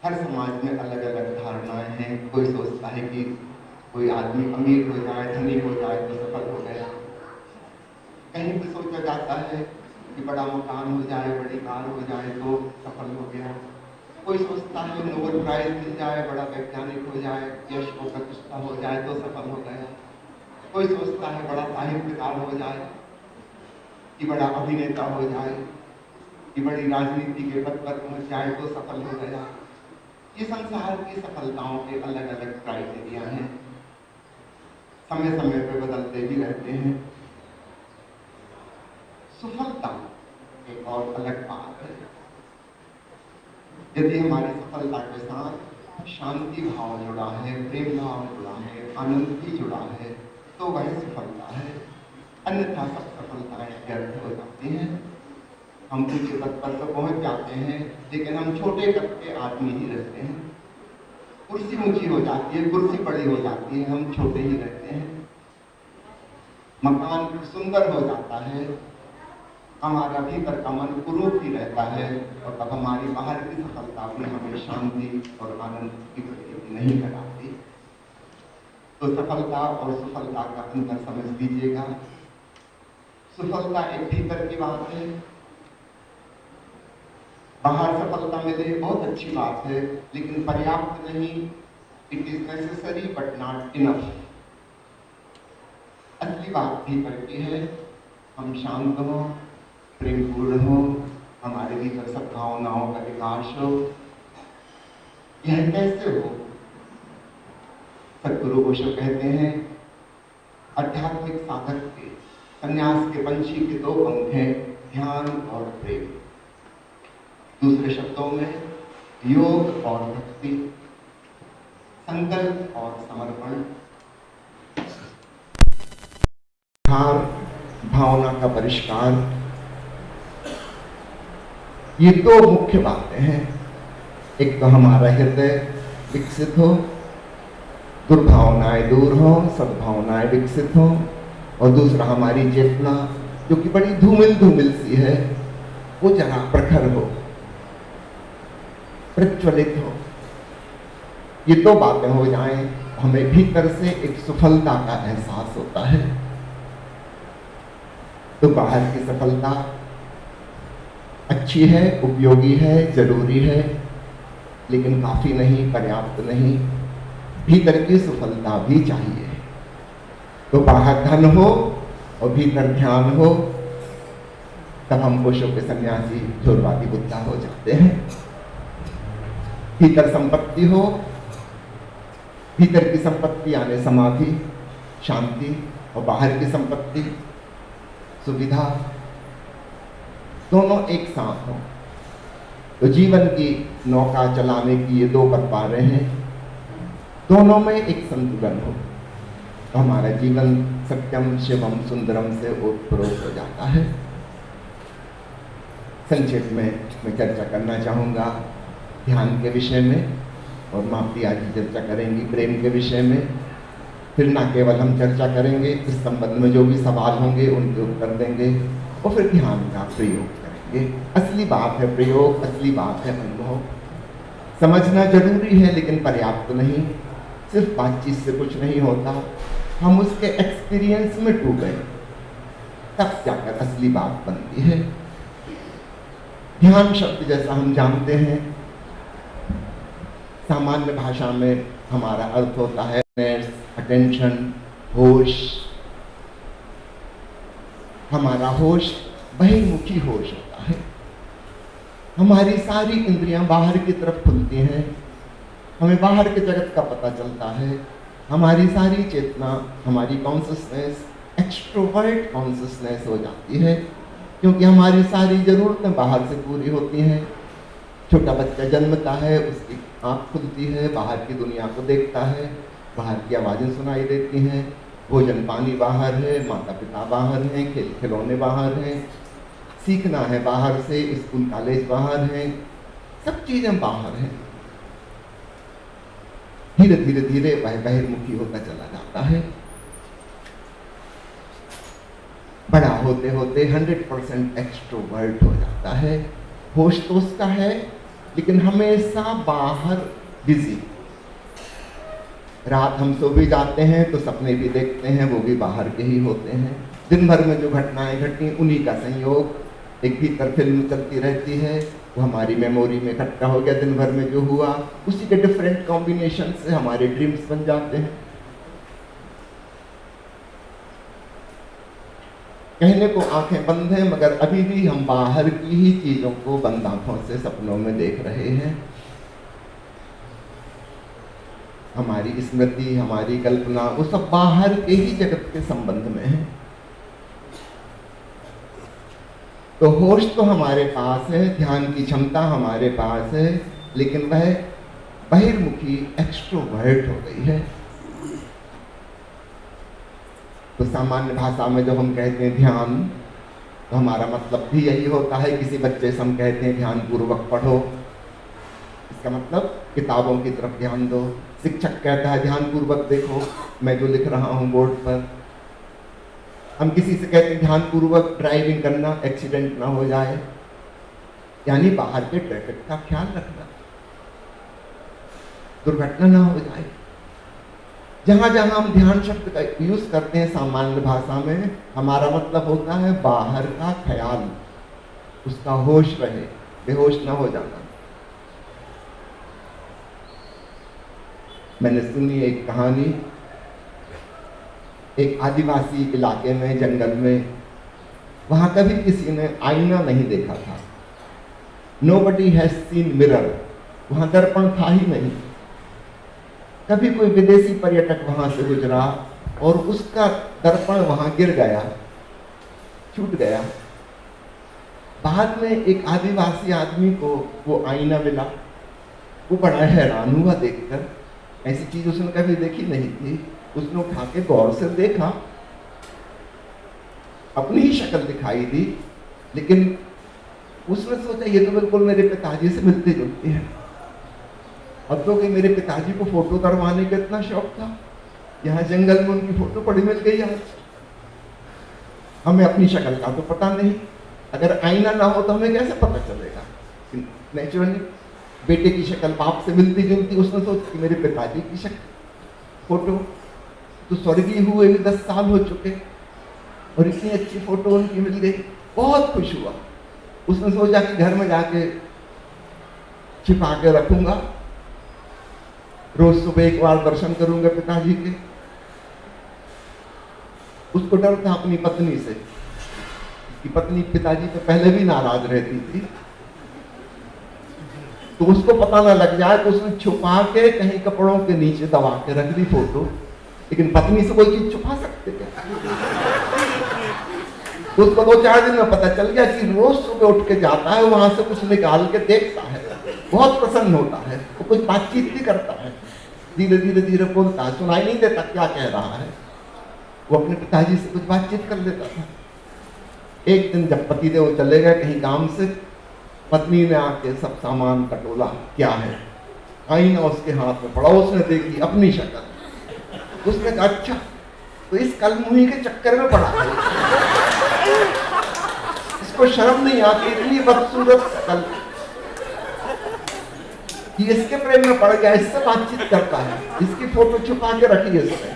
हर समाज में अलग अलग धारणाएं हैं। कोई सोचता है कि कोई आदमी अमीर हो जाए, धनी हो जाए तो सफल हो गया। कहीं भी सोचा जाता है कि बड़ा मकान हो जाए, बड़ी कार हो जाए तो सफल हो गया। कोई सोचता है नोबेल प्राइज मिल जाए, बड़ा वैज्ञानिक हो जाए, यश और प्रतिष्ठा हो जाए तो सफल हो गया। कोई सोचता है बड़ा साहित्यकार हो जाए, कि बड़ा अभिनेता हो जाए, कि बड़ी राजनीति के पद पर पहुंच जाए तो सफल हो गया। ये संसार की सफलताओं के अलग अलग क्राइटेरिया हैं, समय समय पर बदलते भी रहते हैं। सफलता एक और अलग बात है। यदि हमारी सफलता के साथ शांति भाव जुड़ा है, प्रेम भाव जुड़ा है, आनंद भी जुड़ा है, तो वह सफलता है। अन्यथा सब सफलताएं व्यर्थ हो जाती हैं। हम ऊंचे पद पर तो पहुंच जाते हैं, लेकिन हम छोटे कद के आदमी ही रहते हैं। कुर्सी ऊंची हो जाती है, कुर्सी बड़ी हो जाती है, हम छोटे ही रहते हैं। मकान सुंदर हो जाता है, हमारा भीतर का मन कुरूप ही रहता है, और तब हमारी बाहर की सफलता भी हमें शांति और आनंद की प्रतीति नहीं कराती। तो सफलता और सफलता का अंतर समझ लीजिएगा। सफलता एक भीतर की बात है, बाहर सफलता मिले बहुत अच्छी बात है, लेकिन पर्याप्त नहीं। It is necessary but not enough. असली बात भीतर की है, हम शांत हों, प्रेमपूर्ण हो, हमारे भीतर सब भावनाओं का विकास हो। यह कैसे हो? सदगुरु ओशो कहते हैं, आध्यात्मिक साधक के, संन्यास के पंछी के दो पंख हैं, ध्यान और प्रेम। दूसरे शब्दों में योग और भक्ति, संकल्प और समर्पण, भावना का परिष्कार, ये दो मुख्य बातें हैं। एक तो हमारा हृदय विकसित हो, दुर्भावनाएं दूर हो, सद्भावनाएं विकसित हो, और दूसरा हमारी चेतना जो कि बड़ी धूमिल धूमिल सी है, वो जरा प्रखर हो, प्रज्वलित हो। ये दो बातें हो जाएं, हमें भीतर से एक सफलता का एहसास होता है। तो बाहर की सफलता अच्छी है, उपयोगी है, जरूरी है, लेकिन काफी नहीं, पर्याप्त नहीं। भीतर की सफलता भी चाहिए। तो बाहर धन हो और भीतर ध्यान हो, तब हम ओशो के सन्यासी झोरवादी बुद्धा हो जाते हैं। भीतर संपत्ति हो, भीतर की संपत्ति यानी समाधि, शांति, और बाहर की संपत्ति सुविधा, दोनों एक साथ हो, तो जीवन की नौका चलाने की ये दो पतवारें हैं, दोनों में एक संतुलन हो, तो हमारा जीवन सत्यम शिवम सुंदरम से ओतप्रोत हो जाता है। संक्षेप में मैं चर्चा करना चाहूँगा ध्यान के विषय में, और मापती आज चर्चा करेंगी प्रेम के विषय में। फिर ना केवल हम चर्चा करेंगे, इस संबंध में जो भी सवाल होंगे उनके उत्तर देंगे, और फिर ध्यान का प्रयोग करेंगे। असली बात है प्रयोग, असली बात है अनुभव। समझना जरूरी है लेकिन पर्याप्त नहीं। सिर्फ बातचीत से कुछ नहीं होता, हम उसके एक्सपीरियंस में डूबे, तब जाकर असली बात बनती है। ध्यान शब्द जैसा हम जानते हैं, सामान्य भाषा में हमारा अर्थ होता है अटेंशन, होश। हमारा होश बहिर्मुखी होश होता है। हमारी सारी इंद्रियां बाहर की तरफ खुलती हैं, हमें बाहर के जगत का पता चलता है। हमारी सारी चेतना, हमारी कॉन्शियसनेस एक्सट्रोवर्ट कॉन्शियसनेस हो जाती है, क्योंकि हमारी सारी जरूरतें बाहर से पूरी होती हैं। छोटा बच्चा जन्मता है, उसकी आँख खुलती है, बाहर की दुनिया को देखता है, बाहर की आवाज़ें सुनाई देती हैं, भोजन पानी बाहर है, माता पिता बाहर हैं, खेल खिलौने बाहर हैं, सीखना है बाहर से, स्कूल कॉलेज बाहर हैं, सब चीज़ें बाहर हैं। धीरे धीरे धीरे वह बहिर्मुखी होता चला जाता है। बड़ा होते होते 100% एक्सट्रोवर्ट हो जाता है। होश तो उसका है, लेकिन हमेशा बाहर बिजी। रात हम सो भी जाते हैं तो सपने भी देखते हैं, वो भी बाहर के ही होते हैं। दिन भर में जो घटनाएं घटी उन्हीं का संयोग, एक भीतर फिल्म चलती रहती है, वो हमारी मेमोरी में इकट्ठा हो गया। दिन भर में जो हुआ उसी के डिफरेंट कॉम्बिनेशन से हमारे ड्रीम्स बन जाते हैं। कहने को आंखें बंद हैं, मगर अभी भी हम बाहर की ही चीजों को बंद आंखों से सपनों में देख रहे हैं। हमारी स्मृति, हमारी कल्पना, वो सब बाहर के ही जगत के संबंध में है। तो होश तो हमारे पास है, ध्यान की क्षमता हमारे पास है, लेकिन वह बहिर्मुखी एक्सट्रोवर्ट हो गई है। तो सामान्य भाषा में जब हम कहते हैं ध्यान, तो हमारा मतलब भी यही होता है। किसी बच्चे से हम कहते हैं ध्यान पूर्वक पढ़ो, इसका मतलब किताबों की तरफ ध्यान दो। शिक्षक कहता है ध्यान पूर्वक देखो मैं जो लिख रहा हूं बोर्ड पर। हम किसी से कहते हैं ध्यान पूर्वक ड्राइविंग करना, एक्सीडेंट ना हो जाए, यानी बाहर के ट्रैफिक का ख्याल रखना, दुर्घटना ना हो जाए। जहां जहां हम ध्यान शब्द का यूज करते हैं सामान्य भाषा में, हमारा मतलब होता है बाहर का ख्याल, उसका होश रहे, बेहोश ना हो जाना। मैंने सुनी एक कहानी, एक आदिवासी इलाके में, जंगल में, वहां कभी किसी ने आईना नहीं देखा था। Nobody has seen mirror, वहां दर्पण था ही नहीं। कभी कोई विदेशी पर्यटक वहां से गुजरा और उसका दर्पण वहां गिर गया, छूट गया। बाद में एक आदिवासी आदमी को वो आईना मिला, वो बड़ा हैरान हुआ देखकर, ऐसी चीज उसने कभी देखी नहीं थी। उसने उठा के गौर से देखा, अपनी ही शक्ल दिखाई दी, लेकिन उसने सोचा ये तो बिल्कुल मेरे पिताजी से मिलती जुलती है। अब तो कि मेरे पिताजी को फोटो करवाने का इतना शौक था, यहाँ जंगल में उनकी फोटो पड़ी मिल गई आज। हमें अपनी शक्ल का तो पता नहीं, अगर आईना ना हो तो हमें कैसे पता चलेगा। नेचुरली बेटे की शक्ल बाप से मिलती जुलती, उसने सोचा कि मेरे पिताजी की शक्ल फोटो तो स्वर्गीय हुए भी 10 साल हो चुके और इतनी अच्छी फोटो उनकी मिल गई, बहुत खुश हुआ। उसने सोचा कि घर में जाके छिपा के रखूंगा, रोज सुबह एक बार दर्शन करूंगा पिताजी के। उसको डर था अपनी पत्नी से, कि पत्नी पिताजी पे पहले भी नाराज रहती थी, तो उसको पता ना लग जाए, तो उसने छुपा के कहीं कपड़ों के नीचे दबा के रख दी फोटो। लेकिन पत्नी से कोई चीज छुपा सकते क्या? तो उसको 2-4 दिन में पता चल गया कि रोज सुबह उठ के जाता है, वहां से कुछ निकाल के देखता है, बहुत प्रसन्न होता है, वो कुछ बातचीत भी करता है, धीरे धीरे धीरे बोलता है, सुनाई नहीं देता क्या कह रहा है। वो अपने पिताजी से कुछ बातचीत कर लेता था। एक दिन जब पतिदेव चले गए कहीं काम से, पत्नी ने आके सब सामान टटोला, क्या है? आईना उसके हाथ में पड़ा, उसने देखी अपनी शक्ल। उसने कहा अच्छा, तो इस कलमुही के चक्कर में पड़ा है, इसको शर्म नहीं आती, इतनी बदसूरत शक्ल, ये इसके प्रेम में पड़ गया, इससे बातचीत करता है, इसकी फोटो छुपा के रखी है इसने।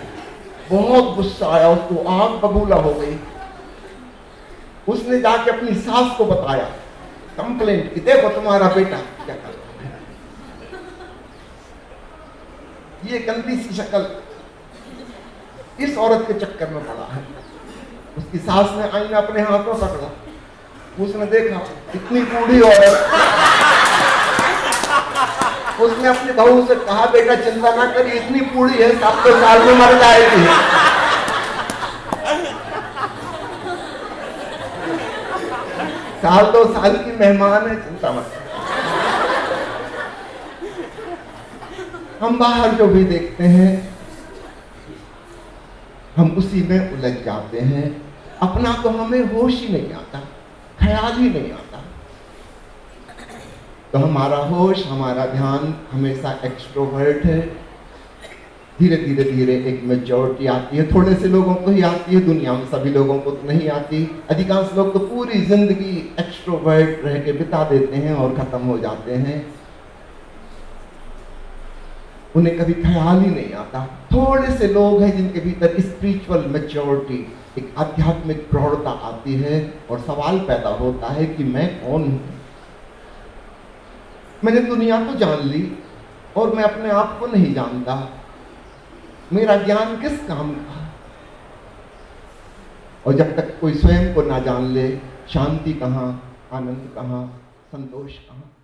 बहुत गुस्सा आया उसको, आग बबूला हो गई। उसने जाके अपनी सास को बताया, कंप्लेंट की, देखो तुम्हारा बेटा क्या कर रहा है, ये गंदी सी शक्ल इस औरत के चक्कर में पड़ा है। उसकी सास ने आईना अपने हाथ में पकड़ा, उसने देखा इतनी बूढ़ी औरत। उसने अपनी बहू से कहा बेटा चिंता ना करिए, इतनी बूढ़ी है 7 साल में मर जाएगी। साल 2 साल की मेहमान है, चिंता मत। हम बाहर जो भी देखते हैं हम उसी में उलझ जाते हैं, अपना तो हमें होश ही नहीं आता, ख्याल ही नहीं आता। तो हमारा होश, हमारा ध्यान हमेशा एक्सट्रोवर्ट है। धीरे धीरे धीरे एक मेच्योरिटी आती है, थोड़े से लोगों को ही आती है, दुनिया में सभी लोगों को तो नहीं आती। अधिकांश लोग तो पूरी जिंदगी एक्सट्रोवर्ट रह के बिता देते हैं और खत्म हो जाते हैं। उन्हें कभी ख्याल ही नहीं आता। थोड़े से लोग हैं जिनके भीतर स्पिरिचुअल मैच्योरिटी, एक आध्यात्मिक प्रौढ़ता आती है और सवाल पैदा होता है कि मैं कौन हूं। मैंने दुनिया को जान ली और मैं अपने आप को नहीं जानता। मेरा ज्ञान किस काम का? और जब तक कोई स्वयं को ना जान ले, शांति कहाँ, आनंद कहाँ, संतोष कहाँ?